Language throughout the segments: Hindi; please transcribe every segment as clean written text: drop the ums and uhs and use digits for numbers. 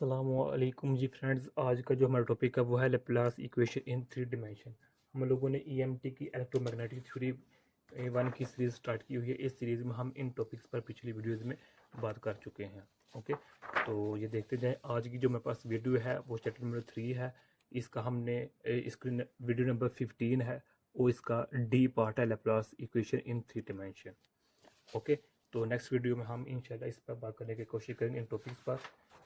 अस्सलामुअलैकुम जी फ्रेंड्स। आज का जो हमारा टॉपिक है वो है Laplace equation in three dimension. हम लोगों ने ईएमटी की इलेक्ट्रोमैग्नेटिक थ्योरी वन की सीरीज़ स्टार्ट की हुई है। इस सीरीज़ में हम इन टॉपिक्स पर पिछली वीडियोज़ में बात कर चुके हैं। ओके, तो ये देखते जाएं। आज की जो मेरे पास वीडियो है वो चैप्टर नंबर 3 है। इसका हमने इसकी वीडियो नंबर 15 है, वो इसका डी पार्ट है, Laplace equation in three dimension. Okay, तो नेक्स्ट वीडियो में हम इंशाल्लाह इस पर बात करने की कोशिश करेंगे इन टॉपिक्स पर।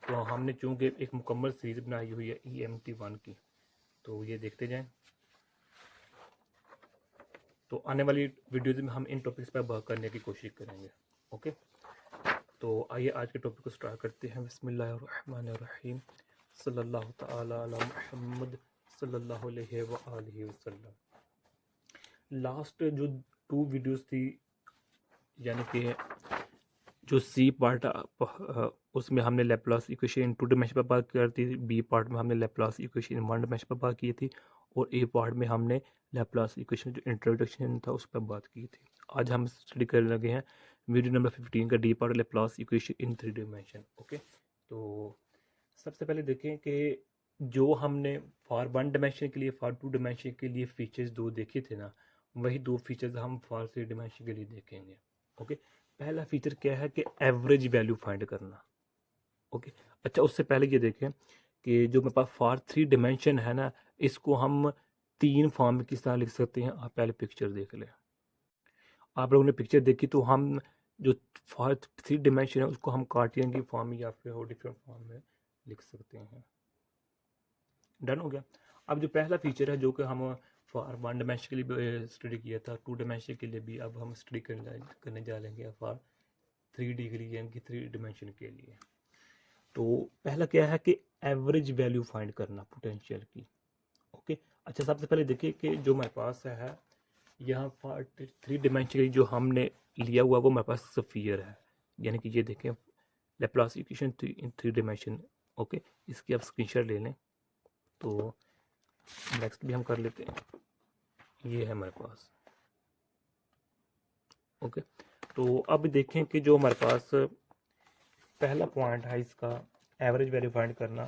तो हमने चूँकि एक मुकम्मल सीरीज़ बनाई हुई है EMT1 की, तो ये देखते जाएं। तो आने वाली वीडियोज में हम इन टॉपिक्स पर बात करने की कोशिश करेंगे। ओके, तो आइए आज के टॉपिक को स्टार्ट करते हैं। बिस्मिल्लाहिर्रहमानिर्रहीम। सल्लल्लाहु तआला अला मुहम्मद सल्लल्लाहु अलैहि व आलिहि वसल्लम। लास्ट जो 2 वीडियोस थी, यानी कि जो सी पार्ट उसमें हमने Laplace equation in two dimension पर बात की थी, बी पार्ट में हमने Laplace equation in one dimension पर बात की थी, और ए पार्ट में हमने लेप्लास इक्वेशन जो इंट्रोडक्शन था उस पर बात की थी। आज हम स्टडी करने लगे हैं वीडियो नंबर 15 का D part Laplace equation in three dimension. Okay, तो सबसे पहले देखें कि जो हमने फॉर वन डिमेंशन के लिए, फॉर टू डिमेंशन के लिए फीचर्स दो देखे थे ना, वही दो फीचर्स हम फॉर थ्री डिमेंशन के लिए देखेंगे। ओके, पहला फीचर क्या है कि एवरेज वैल्यू फाइंड करना। ओके, अच्छा उससे पहले ये देखें कि जो मेरे पास फॉर थ्री डिमेंशन है ना, इसको हम 3 फॉर्म में किस तरह लिख सकते हैं। आप पहले पिक्चर देख लें। आप लोगों ने पिक्चर देखी तो हम जो फॉर थ्री डिमेंशन है उसको हम कार्टियन की फॉर्म में या फिर डिफरेंट फॉर्म में लिख सकते हैं। डन हो गया। अब जो पहला फीचर है जो कि हम फॉर वन डिमेंशन के लिए भी स्टडी किया था, टू डिमेंशन के लिए भी अब हम स्टडी करने जा लेंगे फॉर थ्री डिग्री यानी कि थ्री डिमेंशन के लिए। तो पहला क्या है कि एवरेज वैल्यू फाइंड करना पोटेंशियल की। ओके, अच्छा सबसे पहले देखिए कि जो मेरे पास है यहाँ फॉर थ्री डिमेंशन की जो हमने लिया हुआ वो मेरे पास स्फीयर है, यानी कि ये देखें Laplace equation in three dimension. Okay, इसकी आप स्क्रीनशॉट ले लें। तो नेक्स्ट भी हम कर लेते हैं, ये है मेरे पास। ओके, तो अब देखें कि जो हमारे पास पहला पॉइंट है इसका एवरेज वैल्यू फाइंड करना।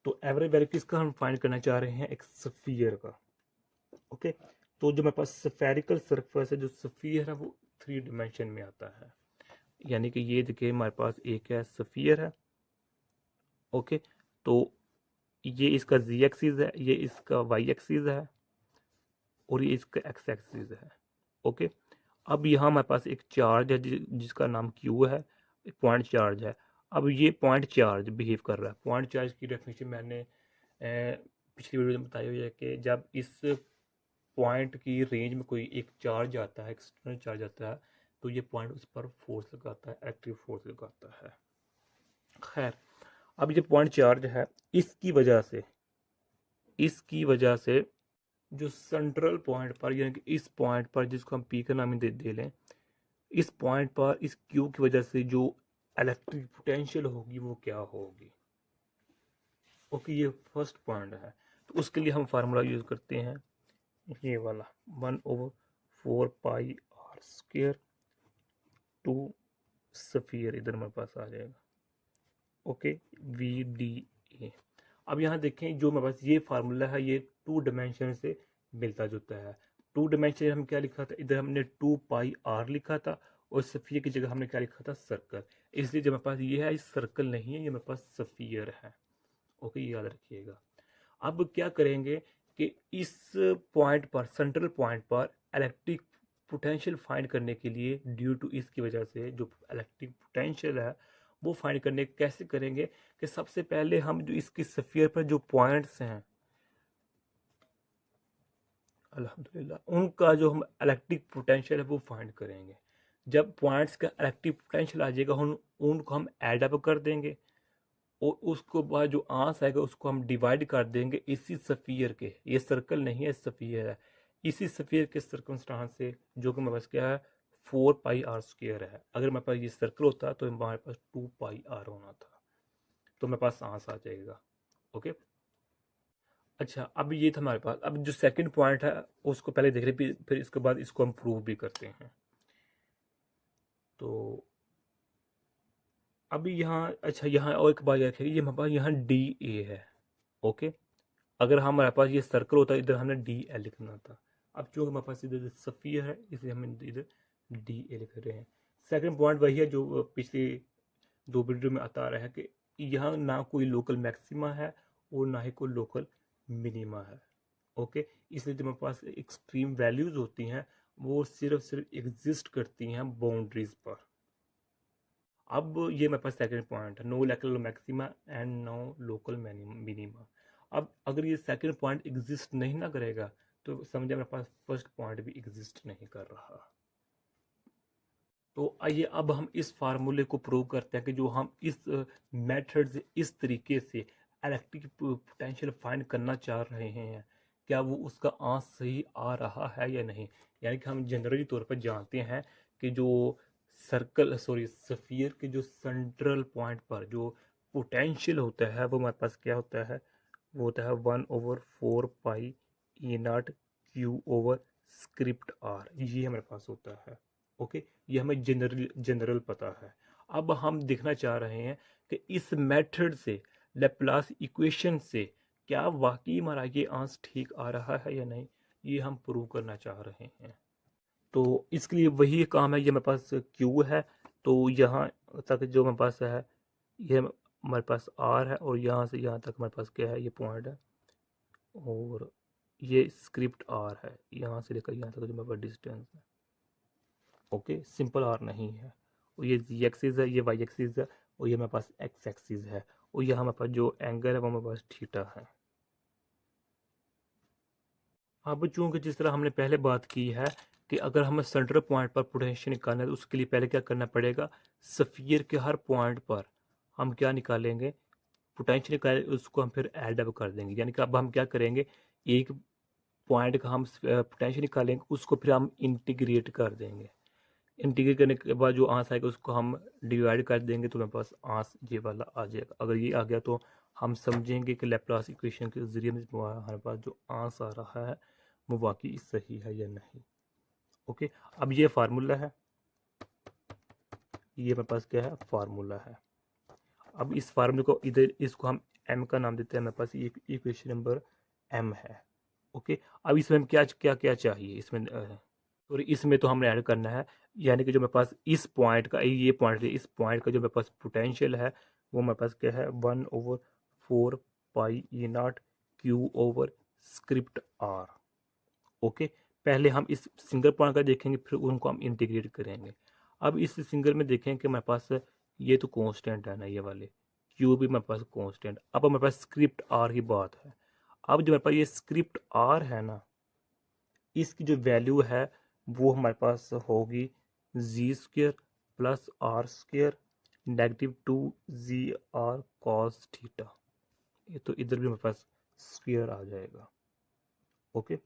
तो एवरेज वैल्यू किसका हम फाइंड करना चाह रहे हैं, एक स्फीयर का। ओके, तो जो मेरे पास स्फेरिकल सरफेस है, जो स्फीयर है वो थ्री डिमेंशन में आता है। यानी कि ये देखिए हमारे पास एक है स्फीयर है। ओके, तो ये इसका जी एक्सिस है, ये इसका वाई एक्सिस है, और ये इसका एक्स एक्सिस है। ओके, अब यहाँ हमारे पास एक चार्ज है जिसका नाम क्यू है, एक पॉइंट चार्ज है। अब ये पॉइंट चार्ज बिहेव कर रहा है। पॉइंट चार्ज की डेफिनेशन मैंने पिछली वीडियो में बताई हुई है कि जब इस पॉइंट की रेंज में कोई एक चार्ज आता है, एक्सटर्नल चार्ज आता है, तो ये पॉइंट उस पर फोर्स लगाता है, एक्टिव फोर्स लगाता है। खैर, अब ये पॉइंट चार्ज है, इसकी वजह से जो सेंट्रल पॉइंट पर, यानी कि इस पॉइंट पर जिसको हम पी का नाम दे लें, इस पॉइंट पर इस क्यू की वजह से जो इलेक्ट्रिक पोटेंशियल होगी वो क्या होगी। ओके, ये फर्स्ट पॉइंट है। तो उसके लिए हम फार्मूला यूज करते हैं ये वाला, 1/4 पाई r² टू स्फीयर, इधर मेरे पास आ जाएगा। Okay, VdA। अब यहाँ देखें जो मेरे पास ये फार्मूला है ये टू डिमेंशन से मिलता जुलता है। टू डिमेंशन हम क्या लिखा था, इधर हमने 2πr लिखा था, और सफ़ियर की जगह हमने क्या लिखा था, सर्कल। इसलिए जो मेरे पास ये है, इस सर्कल नहीं है, ये मेरे पास सफ़ियर है। ओके, ये याद रखिएगा। अब क्या करेंगे कि इस पॉइंट पर, सेंट्रल पॉइंट पर इलेक्ट्रिक पोटेंशियल फाइंड करने के लिए, ड्यू टू इसकी वजह से जो इलेक्ट्रिक पोटेंशियल है वो फाइंड करने कैसे करेंगे कि सबसे पहले हम जो इसकी स्फीयर पर जो पॉइंट्स हैं अल्हम्दुलिल्लाह, उनका जो हम इलेक्ट्रिक पोटेंशियल है वो फाइंड करेंगे। जब पॉइंट्स का इलेक्ट्रिक पोटेंशियल आ जाएगा उनको हम ऐड अप कर देंगे, और उसको बाद जो आंस आएगा उसको हम डिवाइड कर देंगे इसी सफ़ियर के, ये सर्कल नहीं है सफ़ियर है, इसी सफ़ियर के सर्कमस्टांस से, जो कि मेरे पास क्या है 4πr² है। अगर मेरे पास ये सर्कल होता तो हमारे पास 2πr होना था, तो मेरे पास आंस आ जाएगा। ओके, अच्छा अब ये था हमारे पास। अब जो सेकंड पॉइंट है उसको पहले देख रहे, फिर इसके बाद इसको हम प्रूव भी करते हैं। तो अभी यहाँ अच्छा यहाँ और एक बात याद है, ये हमारे पास यहाँ डी ए है। ओके, अगर हमारे पास ये सर्कल होता इधर हमने डी ए लिखना था। अब चूंकि हमारे पास इधर सफ़ियर है इसलिए हम इधर डी ए लिख रहे हैं। सेकंड पॉइंट वही है जो पिछले दो वीडियो में आता रहा है कि यहाँ ना कोई लोकल मैक्सिमा है और ना ही कोई लोकल मिनिमा है। ओके, इसलिए जो हमारे पास एक्सट्रीम वैल्यूज होती हैं वो सिर्फ एग्जिस्ट करती हैं बाउंड्रीज पर। अब ये मेरे पास सेकंड पॉइंट है, no local maxima and no local minima. अब अगर ये सेकंड पॉइंट एग्जिस्ट नहीं ना करेगा तो समझे मेरे पास फर्स्ट पॉइंट भी एग्जिस्ट नहीं कर रहा। तो आइए अब हम इस फार्मूले को प्रूव करते हैं कि जो हम इस मेथड से इस तरीके से इलेक्ट्रिक पोटेंशियल फाइंड करना चाह रहे हैं क्या वो उसका आंसर सही आ रहा है या नहीं। यानी कि हम जनरली तौर पर जानते हैं कि जो सफ़ियर के जो सेंट्रल पॉइंट पर जो पोटेंशियल होता है वो हमारे पास क्या होता है, वो होता है 1/4 pi E0 q over script r, ये हमारे पास होता है। ओके, ये हमें जनरल पता है। अब हम देखना चाह रहे हैं कि इस मेथड से लेप्लास इक्वेशन से क्या वाकई हमारा ये आंसर ठीक आ रहा है या नहीं, ये हम प्रूव करना चाह रहे हैं। तो इसके लिए वही काम है, ये मेरे पास क्यू है तो यहाँ तक जो मेरे पास है ये हमारे पास आर है और यहाँ से यहाँ तक हमारे पास क्या है, ये पॉइंट है और ये स्क्रिप्ट आर है, यहाँ से लेकर यहाँ तक जो मेरे पास डिस्टेंस है। ओके, सिंपल आर नहीं है। और ये जी एक्सिस है, ये वाई एक्सिस है और ये मेरे पास एक्स एक्सिस है और यहाँ हमारे पास जो एंगल है वो हमारे पास थीटा है। अब चूंकि जिस तरह हमने पहले बात की है कि अगर हमें सेंट्रल पॉइंट पर पोटेंशियल निकालना है तो उसके लिए पहले क्या करना पड़ेगा, सफ़ियर के हर पॉइंट पर हम क्या निकालेंगे, पोटेंशियल निकाले, उसको हम फिर एड अप कर देंगे। यानी कि अब हम क्या करेंगे, एक पॉइंट का हम पोटेंशियल निकालेंगे उसको फिर हम इंटीग्रेट कर देंगे। इंटीग्रेट करने के बाद जो आंसर आएगा उसको हम डिवाइड कर देंगे तो मेरे पास आंसर ये वाला आ जाएगा। अगर ये आ गया तो हम समझेंगे कि लैप्लास इक्वेशन के ज़रिए में हमारे पास जो आंसर आ रहा है वो वाकई सही है या नहीं। ओके, अब ये फार्मूला है, ये मेरे पास क्या है, फार्मूला है। अब इस फार्मूले को इधर इसको हम एम का नाम देते हैं, मेरे पास ये इक्वेशन नंबर एम है। ओके, अब इसमें हम क्या क्या क्या चाहिए इसमें और इसमें तो हमने ऐड करना है, यानी कि जो मेरे पास इस पॉइंट का ये पॉइंट है, इस पॉइंट का जो मेरे पास पोटेंशियल है वो मेरे पास क्या है 1/4 pi E0 q over script r. Okay, पहले हम इस सिंगल पॉइंट का देखेंगे फिर उनको हम इंटीग्रेट करेंगे। अब इस सिंगल में देखें कि मेरे पास ये तो कांस्टेंट है ना, ये वाले क्यू भी मेरे पास कांस्टेंट। अब मेरे पास स्क्रिप्ट आर की बात है। अब जो मेरे पास ये स्क्रिप्ट आर है ना, इसकी जो वैल्यू है वो हमारे पास होगी z² plus r² -2 cos theta. ये तो इधर भी मेरे पास स्क्वायर आ जाएगा। ओके,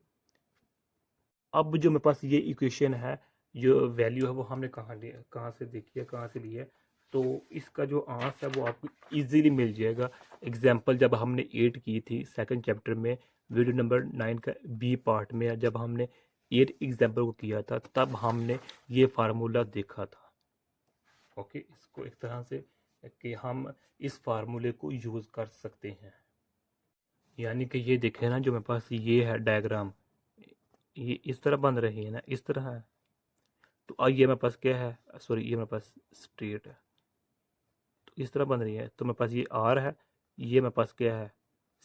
अब जो मेरे पास ये इक्वेशन है, जो वैल्यू है वो हमने कहाँ से देखी है, कहाँ से ली है, तो इसका जो आंसर है वो आपको इजीली मिल जाएगा। एग्जाम्पल जब हमने 8 की थी सेकंड चैप्टर में, वीडियो नंबर 9 का बी पार्ट में, जब हमने 8 एग्जाम्पल को किया था तब हमने ये फार्मूला देखा था। ओके, इसको एक तरह से कि हम इस फार्मूले को यूज़ कर सकते हैं। यानी कि ये देखें ना, जो मेरे पास ये है डायग्राम, ये इस तरह बन रही है ना, इस तरह है। तो ये मेरे पास क्या है, सॉरी ये मेरे पास स्ट्रेट है, तो इस तरह बन रही है। तो मेरे पास ये आर है, ये मेरे पास क्या है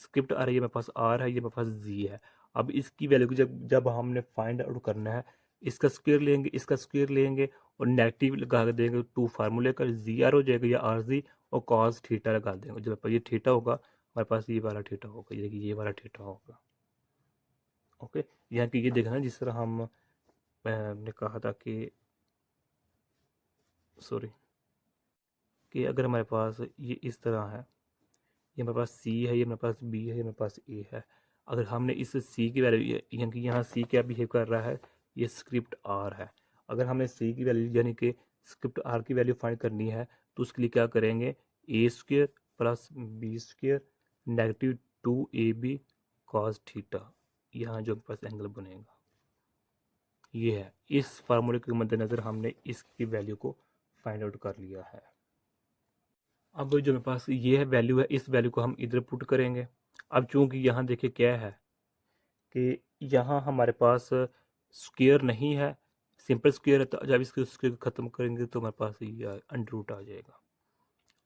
स्क्रिप्ट आर है, ये मेरे पास आर है, ये मेरे पास जी है। अब इसकी वैल्यू को जब जब हमने फाइंड आउट करना है, इसका स्क्वायर लेंगे, इसका स्क्वायर लेंगे और नेगेटिव लगा देंगे टू फार्मूले का, जी आर हो जाएगा या आर जी, और कॉस थीटा लगा देंगे। जब ये थीटा होगा हमारे पास ये वाला थीटा होगा, ये वाला थीटा होगा। ओके, यहाँ की ये देखना जिस तरह हमने कहा था कि सॉरी कि अगर हमारे पास ये इस तरह है, ये मेरे पास सी है, ये मेरे पास बी है, ये मेरे पास ए है। अगर हमने इस सी की वैल्यू, यानी कि यहाँ सी क्या बिहेव कर रहा है, ये स्क्रिप्ट आर है। अगर हमें सी की वैल्यू यानी कि स्क्रिप्ट आर की वैल्यू फाइंड करनी है तो उसके लिए क्या करेंगे, A² plus B² -2AB cos theta, यहाँ जो मेरे पास एंगल बनेगा ये है। इस फार्मूले के मद्देनज़र हमने इसकी वैल्यू को फाइंड आउट कर लिया है। अब जो मेरे पास ये है वैल्यू है, इस वैल्यू को हम इधर पुट करेंगे। अब चूंकि यहाँ देखिए क्या है कि यहाँ हमारे पास स्क्वायर नहीं है, सिंपल स्क्वायर है, तो जब इसको स्क्वायर ख़त्म करेंगे तो हमारे पास ये अंडर रूट आ जाएगा।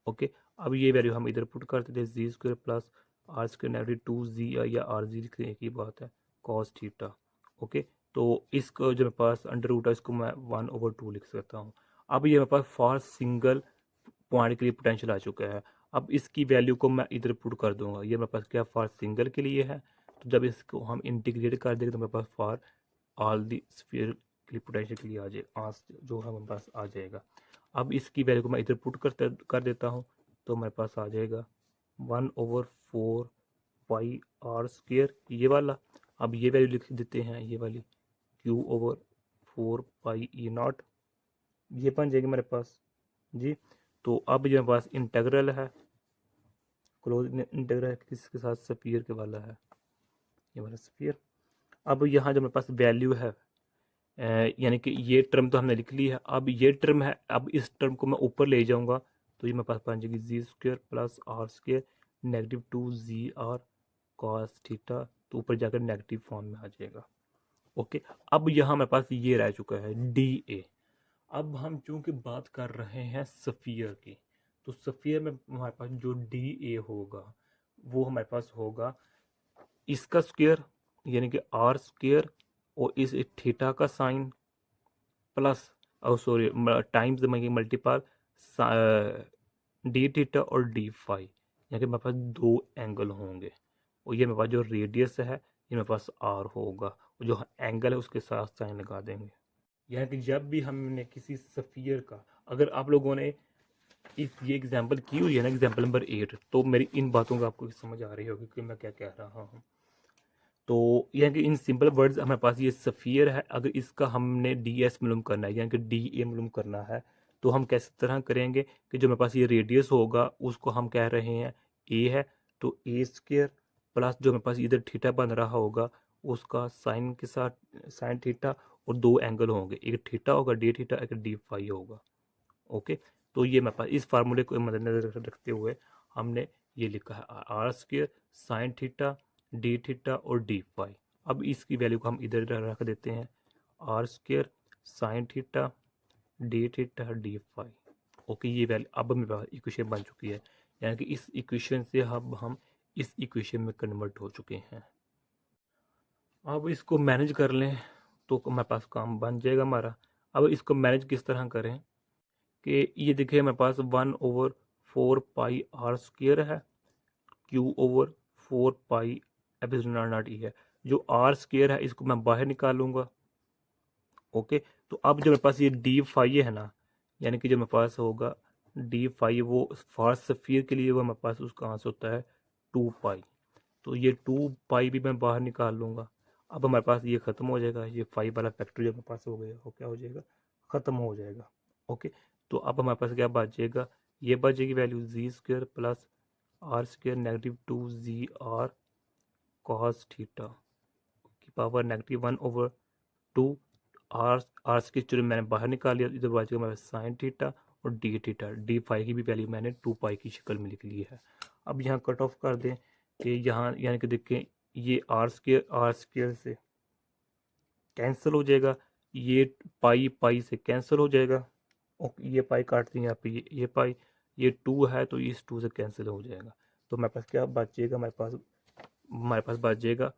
ओके, अब ये वैल्यू हम इधर पुट कर देते हैं, G square plus are square negative 2 G या आर जी लिखते हैं, एक ही बात है, कॉस थीटा। ओके, तो इसको जो मेरे पास अंडर रूट है इसको मैं 1/2 लिख सकता हूँ। अब ये मेरे पास फॉर सिंगल पॉइंट के लिए पोटेंशियल आ चुका है। अब इसकी वैल्यू को मैं इधर पुट कर दूंगा, ये मेरे पास क्या फॉर सिंगल के लिए है, तो जब इसको हम इंटीग्रेट कर देंगे तो मेरे पास फॉर ऑल दी स्फीयर के लिए पोटेंशियल के लिए आ जाए जो हमारे पास आ जाएगा। अब इसकी वैल्यू को मैं इधर पुट कर देता हूँ, तो मेरे पास आ जाएगा 1/4 पाई आर स्क्वेयर ये वाला। अब ये वैल्यू लिख देते हैं, ये वाली Q/4 पाई ई नॉट, ये बन जाएगी मेरे पास जी। तो अब ये मेरे पास इंटेग्रल है, क्लोज इंटेग्रल है, किसके साथ, स्फीयर के वाला है, ये वाला स्फीयर। अब यहाँ जो मेरे पास वैल्यू है यानी कि ये टर्म तो हमने लिख ली है, अब ये टर्म है, अब इस टर्म को मैं ऊपर ले जाऊंगा तो ये मेरे पास बन जाएगी G square plus are square negative 2 GR cos theta, तो ऊपर जाकर नेगेटिव फॉर्म में आ जाएगा। ओके, अब यहाँ मेरे पास ये रह चुका है DA। अब हम चूंकि बात कर रहे हैं स्फीयर की, तो स्फीयर में हमारे पास जो DA होगा वो हमारे पास होगा इसका स्क्वायर यानी कि आर स्क्वायर और इस थीटा का sine plus sorry times multiple d theta और डी फाई, यानी कि मेरे पास दो एंगल होंगे और ये मेरे पास जो रेडियस है ये मेरे पास आर होगा और जो एंगल है उसके साथ साइन लगा देंगे। यानी कि जब भी हमने किसी स्फीयर का, अगर आप लोगों ने ये एग्जाम्पल की हुई है ना, एग्जाम्पल नंबर 8, तो मेरी इन बातों को आपको समझ आ रही होगी कि मैं क्या कह रहा हूँ। तो यानी कि इन सिंपल वर्ड्स हमारे पास ये स्फीयर है, अगर इसका हमने ds मालूम करना है यानी कि dA मालूम करना है तो हम कैसे तरह करेंगे कि जो मेरे पास ये रेडियस होगा उसको हम कह रहे हैं a है, तो a स्क्वायर प्लस जो मेरे पास इधर थीटा बन रहा होगा उसका साइन के साथ साइन थीटा, और दो एंगल होंगे, एक थीटा होगा डी थीटा, एक डी फाई होगा। ओके, तो ये मेरे पास इस फार्मूले को मद्देनजर रखते हुए हमने ये लिखा है r square sine theta d theta और डी फाई। अब इसकी वैल्यू को हम इधर रख देते हैं, r square sine theta d theta d phi. Okay, ये वैल्यू अब मेरे पास इक्वेशन बन चुकी है, यानी कि इस इक्वेशन से अब हम इस इक्वेशन में कन्वर्ट हो चुके हैं। अब इसको मैनेज कर लें तो हमारे पास काम बन जाएगा हमारा। अब इसको मैनेज किस तरह करें कि ये देखिए मेरे पास 1/4 पाई आर स्क्वायर है, Q/4 पाई एप्सिलॉन नॉट ई है, जो आर स्क्वायर है इसको मैं बाहर निकालूंगा। ओके, तो अब जो मेरे पास ये डी फाई है ना, यानी कि जो मेरे पास होगा डी फाई वो फार स्फीयर के लिए वो मेरे पास उसका आंसर होता है 2 पाई, तो ये 2 पाई भी मैं बाहर निकाल लूँगा। अब हमारे पास ये ख़त्म हो जाएगा, ये 5 वाला फैक्टर जो मेरे पास हो गया वो क्या हो जाएगा, ख़त्म हो जाएगा। ओके, तो अब हमारे पास क्या बचेगा, ये बचेगी value g square plus are square negative 2 GR cos theta की पावर -1/2 आर स्क्वायर चलो मैंने बाहर निकाल लिया, इधर बचेगा हमारे साइन थीटा और डी थीटा, डी फाई की भी वैल्यू मैंने 2 पाई की शक्ल में लिख ली है। अब यहाँ कट ऑफ कर दें कि यहाँ यानी कि देखें ये आर स्क्वायर से कैंसिल हो जाएगा, ये पाई पाई से कैंसिल हो जाएगा, ओके ये पाई काट दें यहाँ पे, ये पाई, ये 2 है तो इस 2 से कैंसिल हो जाएगा, तो हमारे पास क्या बचेगा, हमारे पास बचेगा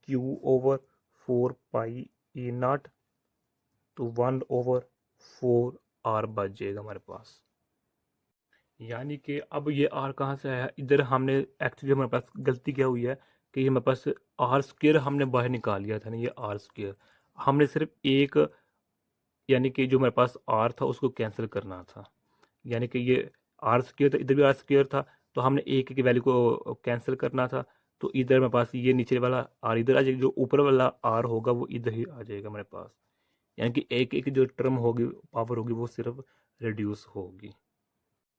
Q/4 पाई ई नॉट, तो 1/4 आर बच जाएगा हमारे पास। यानी कि अब ये आर कहाँ से आया, इधर हमने एक्चुअली हमारे पास गलती क्या हुई है कि हमारे पास आर स्क्वायर हमने बाहर निकाल लिया था ना, ये आर स्क्वायर हमने सिर्फ एक, यानी कि जो मेरे पास आर था उसको कैंसिल करना था, यानी कि ये आर स्क्वायर था, इधर भी आर स्क्वायर था, तो हमने एक की वैल्यू को कैंसिल करना था, तो इधर मेरे पास ये नीचे वाला आर इधर आ जाएगा, जो ऊपर वाला आर होगा वो इधर ही आ जाएगा मेरे पास, यानी कि एक एक जो टर्म होगी पावर होगी वो सिर्फ रिड्यूस होगी।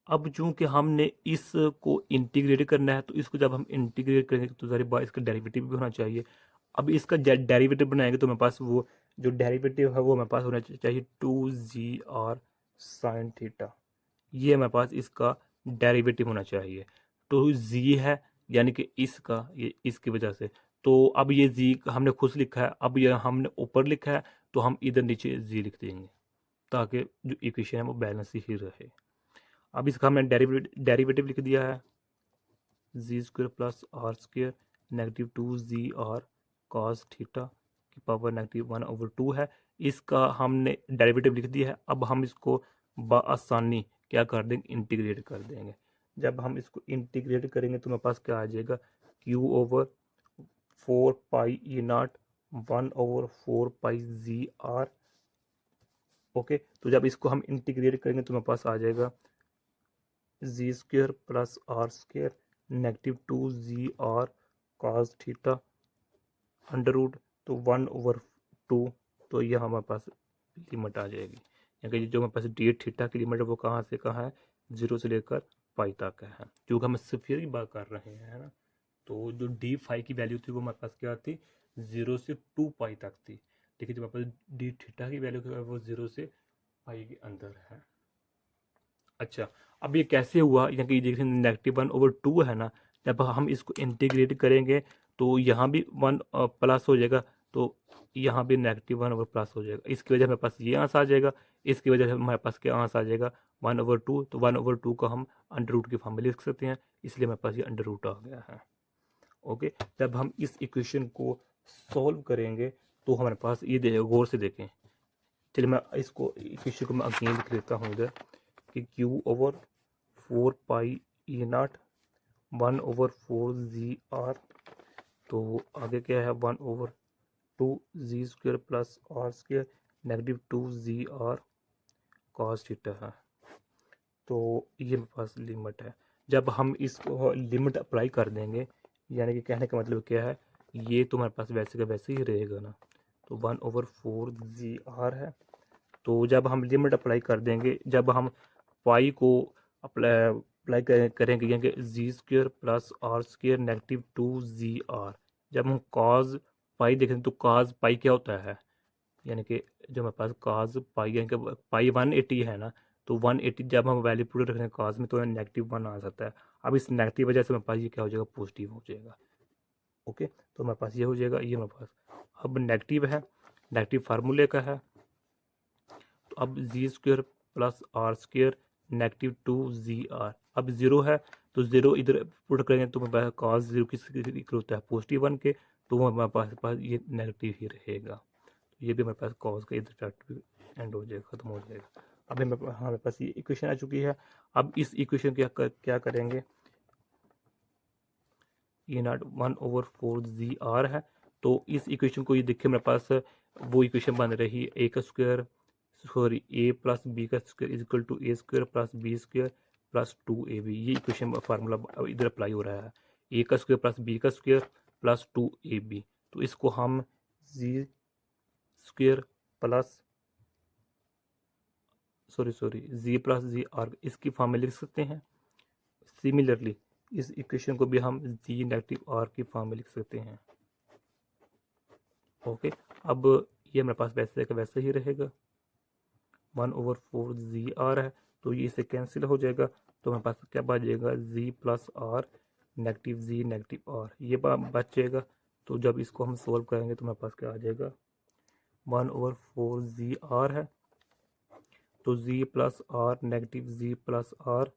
अब चूंकि हमने इसको इंटीग्रेट करना है, तो इसको जब हम इंटीग्रेट करेंगे तो सारी बात इसका डेरिवेटिव भी होना चाहिए। अब इसका डेरिवेटिव बनाएंगे तो मेरे पास वो जो डेरिवेटिव है वो मेरे पास होना चाहिए 2 GR साइन थीटा, ये मेरे पास इसका डेरिवेटिव होना चाहिए। तो जी है यानी कि इसका, ये इसकी वजह से, तो अब ये जी हमने खुद से लिखा है, अब ये हमने ऊपर लिखा है तो हम इधर नीचे जी लिख देंगे ताकि जो इक्वेशन है वो बैलेंस ही रहे। अब इसका हमने डेरिवेटिव लिख दिया है, G square plus are square negative 2 G R cos theta की पावर -1/2 है। इसका हमने डेरिवेटिव लिख दिया है। अब हम इसको बआसानी क्या कर देंगे, इंटीग्रेट कर देंगे। जब हम इसको इंटीग्रेट करेंगे तो मेरे पास क्या आ जाएगा, Q/4 pi E0 1/4 pi ji are. Okay, तो जब इसको हम इंटीग्रेट करेंगे तो मेरे पास आ जाएगा G square plus R square -2 G R cos theta under root तो 1/2। तो यह हमारे पास लिमिट आ जाएगी, यानी जो हमारे पास डी थीटा की लिमिट है वो कहाँ से कहाँ है, 0 से लेकर पाई तक है, क्योंकि हम स्फीयर की बात कर रहे हैं, है ना। तो जो डी फाई की वैल्यू थी वो हमारे पास क्या थी, 0 से 2 पाई तक थी। लेकिन जो हमारे पास डी थीटा की वैल्यू है वो 0 से पाई के अंदर है। अच्छा, अब ये कैसे हुआ, यानी देखिए -1/2 है ना, जब हम इसको इंटीग्रेट करेंगे तो यहाँ भी 1 प्लस हो जाएगा, तो यहाँ भी -1 और प्लस हो जाएगा। इसकी वजह से हमारे पास ये आंसर आ जाएगा, इसकी वजह से हमारे पास क्या आंसर आ जाएगा 1/2। तो 1/2 को हम अंडर रूट की फॉर्म में लिख सकते हैं, इसलिए हमारे पास ये अंडर रूट आ गया है। ओके, जब हम इस इक्वेशन को सॉल्व करेंगे तो हमारे पास ये देगा, गौर से देखें। चलिए मैं इसको इक्वेशन को मैं अगेन लिख लेता हूँ इधर कि Q/4 pi E0 1/4 ji are. तो आगे क्या है, 1/2 G square plus R square -2 G R cos theta है। तो ये मेरे पास लिमिट है। जब हम इसको लिमिट अप्लाई कर देंगे, यानी कि कहने का मतलब क्या है, ये तो हमारे पास वैसे का वैसे ही रहेगा ना। तो 1/4 जी आर है। तो जब हम लिमिट अप्लाई कर देंगे, जब हम पाई को अप्लाई करेंगे, यानी G square plus R square -2 G R. जब हम कॉज पाई देखेंगे तो कॉज पाई क्या होता है, यानी कि जो हमारे पास कॉज पाई, यानी कि पाई 180 है ना, तो 180 जब हम वैल्यू पूरे रखेंगे कॉज में तो -1 आ सकता है। अब इस नेगेटिव वजह से हमारे पास ये क्या हो जाएगा, पॉजिटिव हो जाएगा। ओके, तो हमारे पास ये हो जाएगा, ये हमारे पास अब नेगेटिव है, नेगेटिव फार्मूले का है। तो अब G square plus R square -2 G R. अब 0 है तो 0 इधर पुट करेंगे तो हमारे पास कॉस 0 किसके इक्वल होता है, +1 के, तो वो हमारे पास ये नेगेटिव ही रहेगा। तो ये भी हमारे पास कॉस का इधर भी एंड हो जाएगा, खत्म हो जाएगा। अब हमारे पास ये इक्वेशन आ चुकी है। अब इस इक्वेशन क्या करेंगे, E0 1/4 जी आर है। तो इस इक्वेशन को ये देखिए मेरे पास वो इक्वेशन बन रही है, ए का square sorry a plus B का square is equal to a square plus b square plus 2ab। ये इक्वेशन फार्मूला इधर अप्लाई हो रहा है, ए का स्क्वायर प्लस बी का स्क्वायर प्लस 2ab। तो इसको हम G square plus G plus G R इसकी फॉर्म में लिख सकते हैं। सिमिलरली इस इक्वेशन को भी हम जी नेगेटिव आर की फॉर्म में लिख सकते हैं। ओके, अब ये मेरे पास वैसे का वैसे ही रहेगा, 1/4 जी आर है, तो ये इससे कैंसिल हो जाएगा। तो मेरे पास क्या बच जाएगा, G plus R negative G negative R, ये बच जाएगा। तो जब इसको हम सोल्व करेंगे तो मेरे पास क्या आ जाएगा, 1/4 जी आर है, तो G plus R negative G plus R,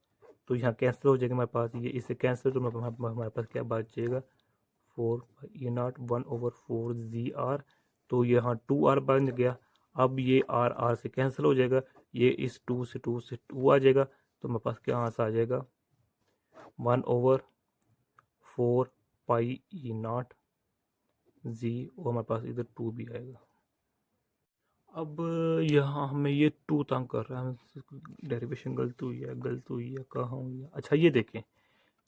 तो यहाँ कैंसिल हो जाएगा हमारे पास, ये इससे कैंसिल, तो हमारे पास क्या बच जाएगा, 4E0 1/4 जी आर। तो यहाँ 2r बन गया। अब ये r से कैंसिल हो जाएगा, ये इस 2 से 2 आ जाएगा। तो मेरे पास क्या आंसर आ जाएगा, 1/4 पाई E0 जी, और हमारे पास इधर 2 भी आएगा। अब यहाँ हमें ये 2 तंग कर रहा है, डेरिवेशन गलत हुई है, कहाँ हुई है। अच्छा ये देखें,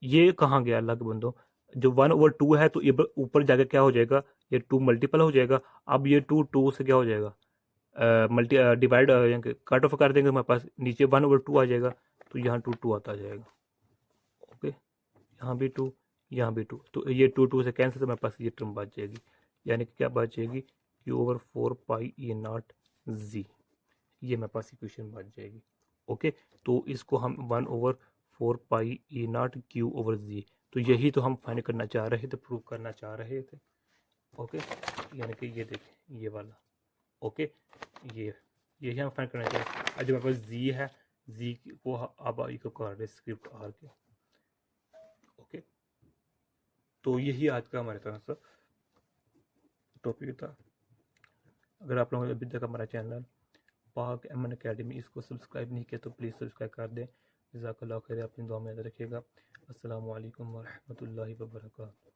ये कहाँ गया अल्लाह के बंदो, जो 1/2 है तो ये ऊपर जाकर क्या हो जाएगा, ये 2 मल्टीपल हो जाएगा। अब ये 2 से क्या हो जाएगा, डिवाइड कट ऑफ कर देंगे, हमारे पास नीचे 1/2 आ जाएगा, तो यहाँ 2 आता जाएगा। ओके, यहाँ भी 2, यहाँ भी 2, तो ये 2 से कैंसिल, तो मेरे पास ये टर्म बच जाएगी, यानी कि क्या बच जाएगी, Q/4 पाई E0 जी, ये मेरे पास इक्वेशन बच जाएगी। ओके, तो इसको हम 1/4 4 पाई ई नॉट क्यू ओवर जी। तो यही तो हम फाइंड करना चाह रहे थे, प्रूव करना चाह रहे थे। ओके, यानी कि ये देखें ये वाला। ओके, ये यही हम फाइंड करना चाह रहे हैं। अब जब हमारे पास जी है, जी को अब को कर रहे स्क्रिप्ट आर के। ओके, तो यही आज का हमारे तरफ से टॉपिक था। अगर आप लोगों ने अभी तक हमारा चैनल पाक एमन अकेडमी इसको सब्सक्राइब नहीं किया तो प्लीज़ सब्सक्राइब कर दें। जज़ाकल्लाह खैर, अपनी दुआ में याद रखिएगा। अस्सलामु अलैकुम वरहमतुल्लाहि वबरकातुहू।